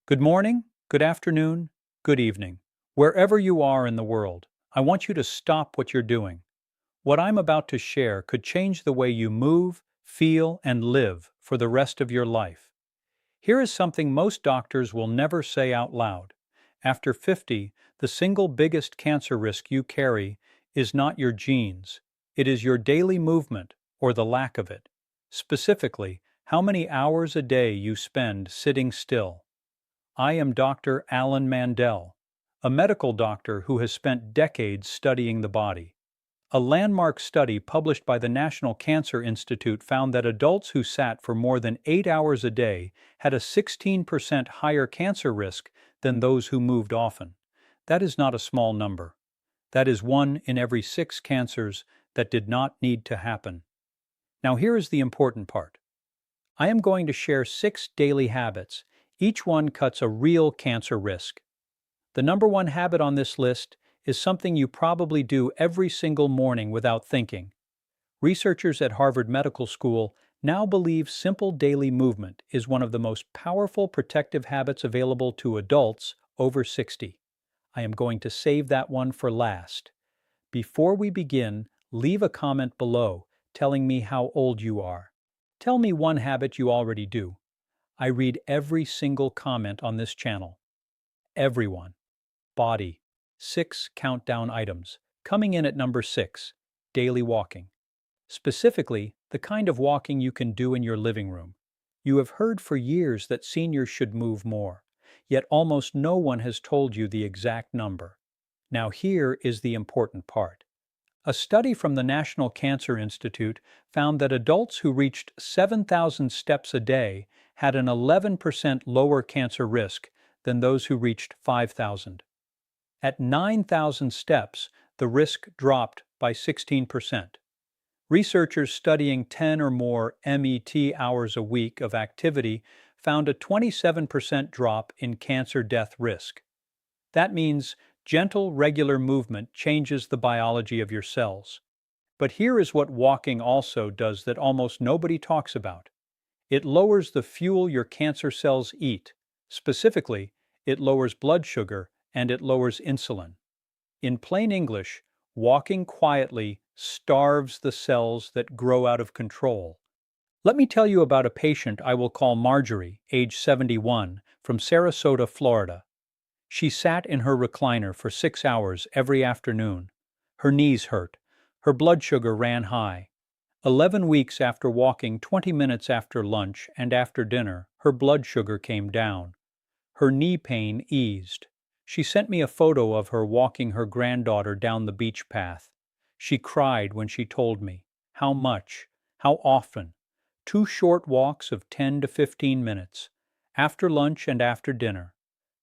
Good morning, good afternoon, good evening. Wherever you are in the world, I want you to stop what you're doing. What I'm about to share could change the way you move, feel, and live for the rest of your life. Here is something most doctors will never say out loud. After 50, the single biggest cancer risk you carry is not your genes. It is your daily movement, or the lack of it. Specifically, how many hours a day you spend sitting still. I am Dr. Alan Mandell, a medical doctor who has spent decades studying the body. A landmark study published by the National Cancer Institute found that adults who sat for more than 8 hours a day had a 16% higher cancer risk than those who moved often. That is not a small number. That is 1 in every 6 cancers that did not need to happen. Now here is the important part. I am going to share 6 daily habits. Each one cuts a real cancer risk. The number one habit on this list is something you probably do every single morning without thinking. Researchers at Harvard Medical School now believe simple daily movement is one of the most powerful protective habits available to adults over 60. I am going to save that one for last. Before we begin, leave a comment below telling me how old you are. Tell me one habit you already do. I read every single comment on this channel. Everyone. Body. 6 countdown items. Coming in at number 6, daily walking. Specifically, the kind of walking you can do in your living room. You have heard for years that seniors should move more, yet almost no one has told you the exact number. Now here is the important part. A study from the National Cancer Institute found that adults who reached 7,000 steps a day had an 11% lower cancer risk than those who reached 5,000. At 9,000 steps, the risk dropped by 16%. Researchers studying 10 or more MET hours a week of activity found a 27% drop in cancer death risk. That means gentle, regular movement changes the biology of your cells. But here is what walking also does that almost nobody talks about. It lowers the fuel your cancer cells eat. Specifically, it lowers blood sugar and it lowers insulin. In plain English, walking quietly starves the cells that grow out of control. Let me tell you about a patient I will call Marjorie, age 71, from Sarasota, Florida. She sat in her recliner for 6 hours every afternoon. Her knees hurt. Her blood sugar ran high. 11 weeks after walking 20 minutes after lunch and after dinner, her blood sugar came down. Her knee pain eased. She sent me a photo of her walking her granddaughter down the beach path. She cried when she told me. How much? How often? 2 short walks of 10 to 15 minutes. After lunch and after dinner.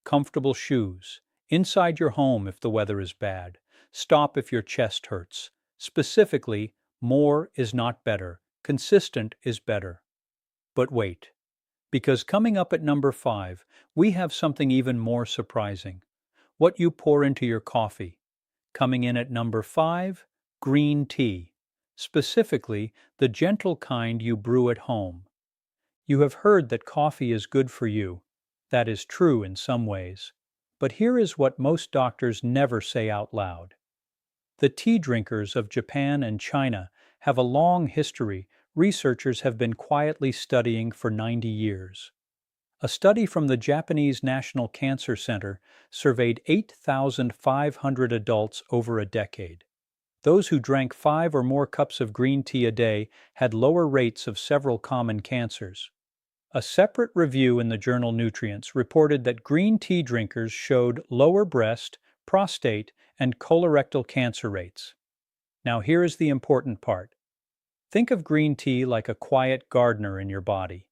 Comfortable shoes. Inside your home if the weather is bad. Stop if your chest hurts. Specifically, more is not better. Consistent is better. But wait. Because coming up at number 5, we have something even more surprising. What you pour into your coffee. Coming in at number 5, green tea. Specifically, the gentle kind you brew at home. You have heard that coffee is good for you. That is true in some ways. But here is what most doctors never say out loud. The tea drinkers of Japan and China have a long history researchers have been quietly studying for 90 years. A study from the Japanese National Cancer Center surveyed 8,500 adults over a decade. Those who drank 5 or more cups of green tea a day had lower rates of several common cancers. A separate review in the journal Nutrients reported that green tea drinkers showed lower breast, prostate, and colorectal cancer rates. Now here is the important part. Think of green tea like a quiet gardener in your body.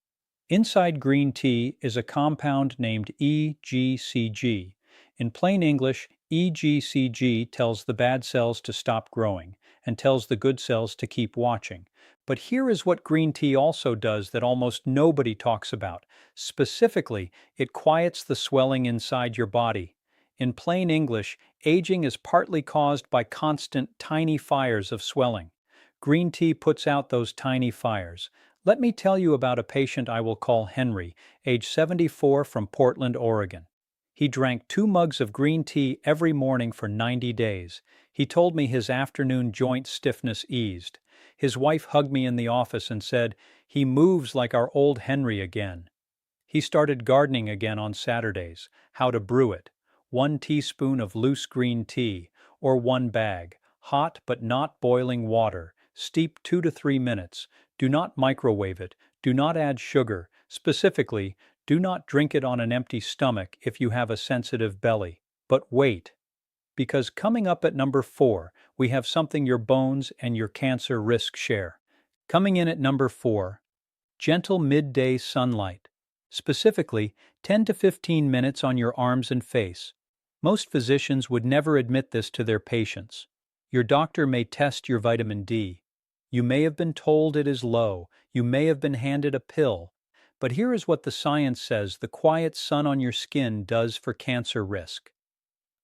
Inside green tea is a compound named EGCG. In plain English, EGCG tells the bad cells to stop growing and tells the good cells to keep watching. But here is what green tea also does that almost nobody talks about. Specifically, it quiets the swelling inside your body. In plain English, aging is partly caused by constant tiny fires of swelling. Green tea puts out those tiny fires, Let me tell you about a patient I will call Henry, age 74 from Portland, Oregon. He drank 2 mugs of green tea every morning for 90 days. He told me his afternoon joint stiffness eased. His wife hugged me in the office and said, "He moves like our old Henry again." He started gardening again on Saturdays. How to brew it: 1 teaspoon of loose green tea, or 1 bag, hot but not boiling water, steep 2 to 3 minutes. Do not microwave it. Do not add sugar. Specifically, do not drink it on an empty stomach if you have a sensitive belly. But wait, because coming up at number 4, we have something your bones and your cancer risk share. Coming in at number 4, gentle midday sunlight. Specifically, 10 to 15 minutes on your arms and face. Most physicians would never admit this to their patients. Your doctor may test your vitamin D. You may have been told it is low. You may have been handed a pill. But here is what the science says the quiet sun on your skin does for cancer risk.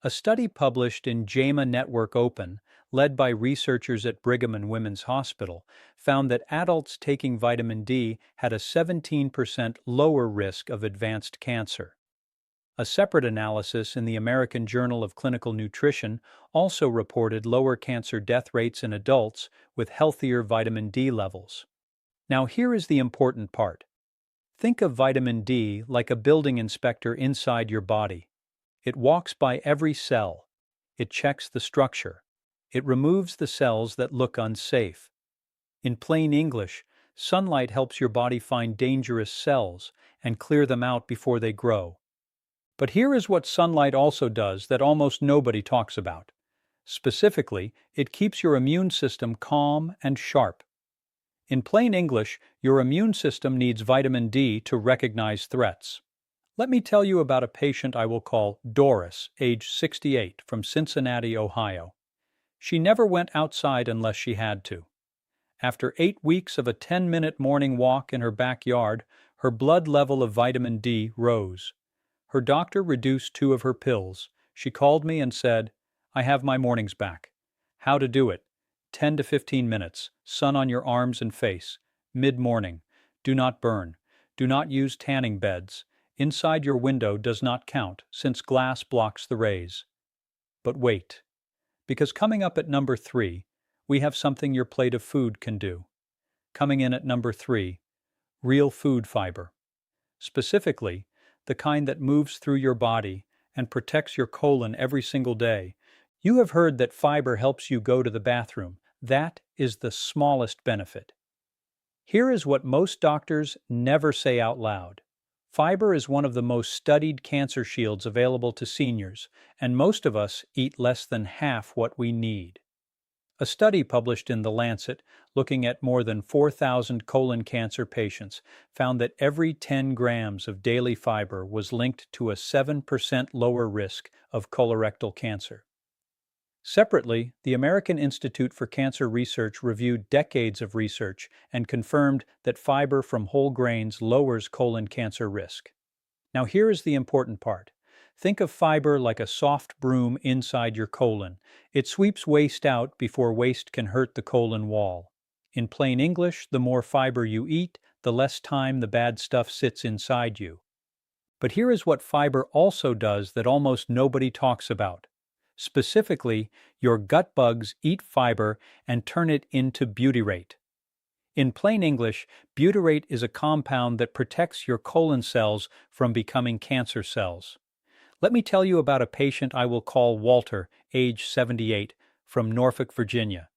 A study published in JAMA Network Open, led by researchers at Brigham and Women's Hospital, found that adults taking vitamin D had a 17% lower risk of advanced cancer. A separate analysis in the American Journal of Clinical Nutrition also reported lower cancer death rates in adults with healthier vitamin D levels. Now, here is the important part. Think of vitamin D like a building inspector inside your body. It walks by every cell. It checks the structure. It removes the cells that look unsafe. In plain English, sunlight helps your body find dangerous cells and clear them out before they grow. But here is what sunlight also does that almost nobody talks about. Specifically, it keeps your immune system calm and sharp. In plain English, your immune system needs vitamin D to recognize threats. Let me tell you about a patient I will call Doris, age 68, from Cincinnati, Ohio. She never went outside unless she had to. After 8 weeks of a 10-minute morning walk in her backyard, her blood level of vitamin D rose. Her doctor reduced 2 of her pills. She called me and said, "I have my mornings back." How to do it: 10 to 15 minutes, sun on your arms and face, mid-morning. Do not burn. Do not use tanning beds. Inside your window does not count, since glass blocks the rays. But wait, because coming up at number 3, we have something your plate of food can do. Coming in at number 3, real food fiber. Specifically, the kind that moves through your body and protects your colon every single day. You have heard that fiber helps you go to the bathroom. That is the smallest benefit. Here is what most doctors never say out loud. Fiber is one of the most studied cancer shields available to seniors, and most of us eat less than half what we need. A study published in The Lancet, looking at more than 4,000 colon cancer patients, found that every 10 grams of daily fiber was linked to a 7% lower risk of colorectal cancer. Separately, the American Institute for Cancer Research reviewed decades of research and confirmed that fiber from whole grains lowers colon cancer risk. Now, here is the important part. Think of fiber like a soft broom inside your colon. It sweeps waste out before waste can hurt the colon wall. In plain English, the more fiber you eat, the less time the bad stuff sits inside you. But here is what fiber also does that almost nobody talks about. Specifically, your gut bugs eat fiber and turn it into butyrate. In plain English, butyrate is a compound that protects your colon cells from becoming cancer cells. Let me tell you about a patient I will call Walter, age 78, from Norfolk, Virginia.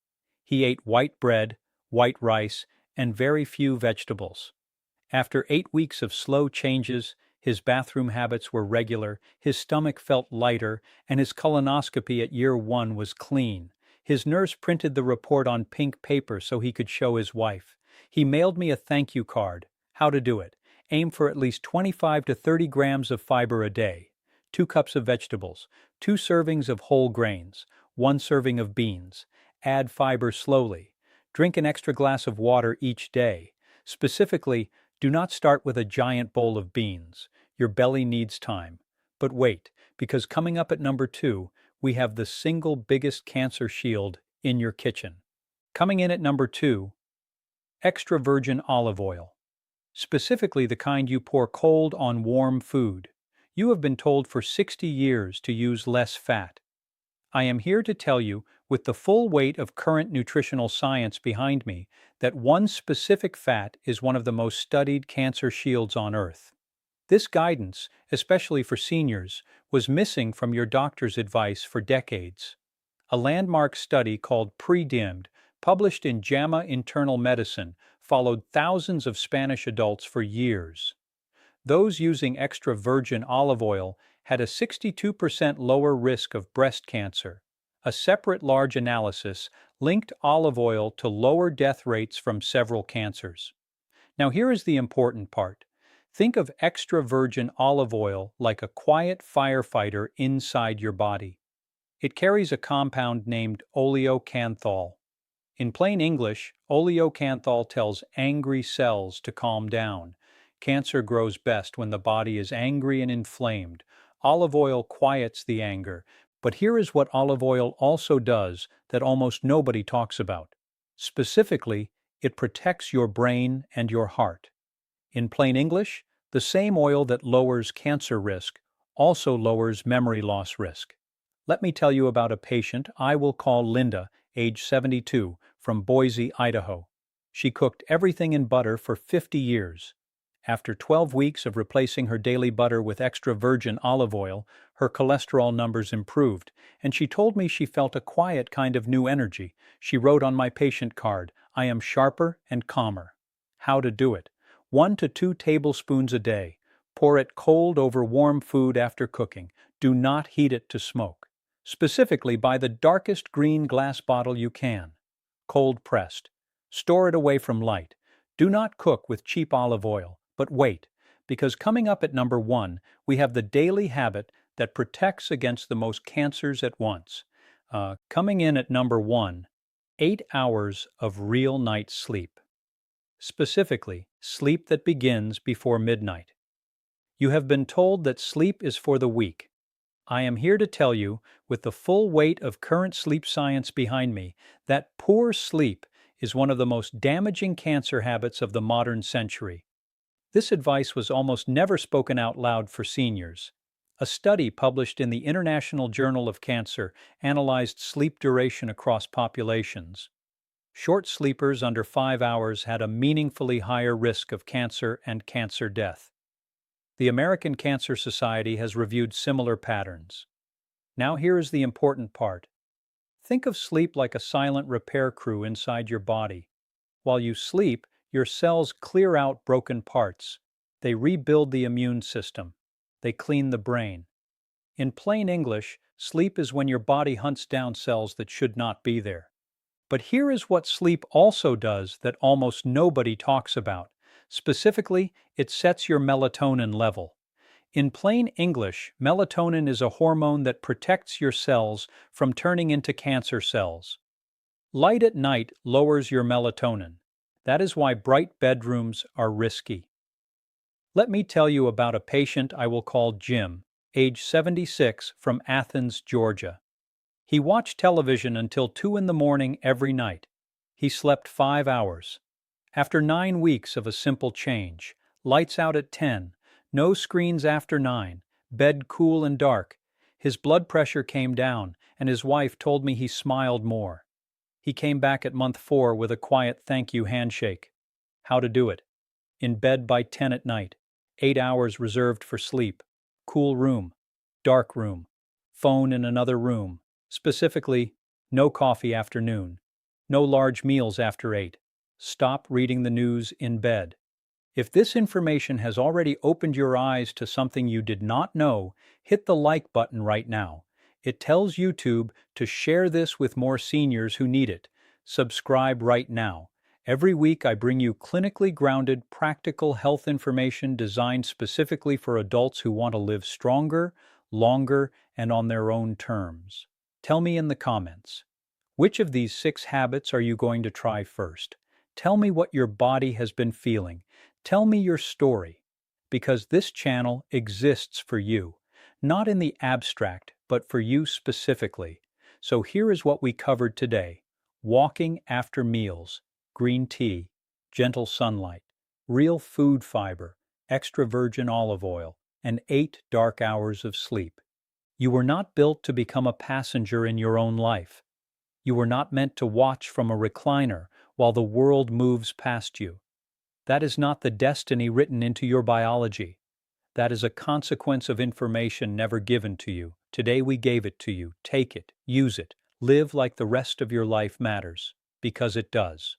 He ate white bread, white rice, and very few vegetables. After 8 weeks of slow changes, his bathroom habits were regular, his stomach felt lighter, and his colonoscopy at year 1 was clean. His nurse printed the report on pink paper so he could show his wife. He mailed me a thank you card. How to do it: aim for at least 25 to 30 grams of fiber a day, 2 cups of vegetables, 2 servings of whole grains, 1 serving of beans. Add fiber slowly. Drink an extra glass of water each day. Specifically, do not start with a giant bowl of beans. Your belly needs time. But wait, because coming up at number 2, we have the single biggest cancer shield in your kitchen. Coming in at number 2, Extra virgin olive oil, specifically the kind you pour cold on warm food. You have been told for 60 years to use less fat. I am here to tell you, with the full weight of current nutritional science behind me, that one specific fat is one of the most studied cancer shields on Earth. This guidance, especially for seniors, was missing from your doctor's advice for decades. A landmark study called Pre-Dimmed, published in JAMA Internal Medicine, followed thousands of Spanish adults for years. Those using extra virgin olive oil had a 62% lower risk of breast cancer. A separate large analysis linked olive oil to lower death rates from several cancers. Now here is the important part. Think of extra virgin olive oil like a quiet firefighter inside your body. It carries a compound named oleocanthal. In plain English, oleocanthal tells angry cells to calm down. Cancer grows best when the body is angry and inflamed. Olive oil quiets the anger, but here is what olive oil also does that almost nobody talks about. Specifically, it protects your brain and your heart. In plain English, the same oil that lowers cancer risk also lowers memory loss risk. Let me tell you about a patient I will call Linda, age 72, from Boise, Idaho. She cooked everything in butter for 50 years. After 12 weeks of replacing her daily butter with extra virgin olive oil, her cholesterol numbers improved, and she told me she felt a quiet kind of new energy. She wrote on my patient card, "I am sharper and calmer." How to do it? 1 to 2 tablespoons a day. Pour it cold over warm food after cooking. Do not heat it to smoke. Specifically, buy the darkest green glass bottle you can. Cold pressed. Store it away from light. Do not cook with cheap olive oil, but wait, because coming up at number 1, we have the daily habit that protects against the most cancers at once. Coming in at number 1, 8 hours of real night sleep. Specifically, sleep that begins before midnight. You have been told that sleep is for the weak. I am here to tell you, with the full weight of current sleep science behind me, that poor sleep is one of the most damaging cancer habits of the modern century. This advice was almost never spoken out loud for seniors. A study published in the International Journal of Cancer analyzed sleep duration across populations. Short sleepers under 5 hours had a meaningfully higher risk of cancer and cancer death. The American Cancer Society has reviewed similar patterns. Now here is the important part. Think of sleep like a silent repair crew inside your body. While you sleep, your cells clear out broken parts. They rebuild the immune system. They clean the brain. In plain English, sleep is when your body hunts down cells that should not be there. But here is what sleep also does that almost nobody talks about. Specifically, it sets your melatonin level. In plain English, melatonin is a hormone that protects your cells from turning into cancer cells. Light at night lowers your melatonin. That is why bright bedrooms are risky. Let me tell you about a patient I will call Jim, age 76, from Athens, Georgia. He watched television until 2 in the morning every night. He slept 5 hours. After 9 weeks of a simple change, lights out at 10, no screens after 9, bed cool and dark, his blood pressure came down, and his wife told me he smiled more. He came back at month 4 with a quiet thank you handshake. How to do it? In bed by 10 at night, 8 hours reserved for sleep, cool room, dark room, phone in another room. Specifically, no coffee after noon, no large meals after 8. Stop reading the news in bed. If this information has already opened your eyes to something you did not know, hit the like button right now. It tells YouTube to share this with more seniors who need it. Subscribe right now. Every week I bring you clinically grounded, practical health information designed specifically for adults who want to live stronger, longer, and on their own terms. Tell me in the comments, which of these 6 habits are you going to try first? Tell me what your body has been feeling. Tell me your story, because this channel exists for you, not in the abstract, but for you specifically. So here is what we covered today: walking after meals, green tea, gentle sunlight, real food fiber, extra virgin olive oil, and 8 dark hours of sleep. You were not built to become a passenger in your own life. You were not meant to watch from a recliner while the world moves past you. That is not the destiny written into your biology. That is a consequence of information never given to you. Today we gave it to you. Take it, use it, live like the rest of your life matters, because it does.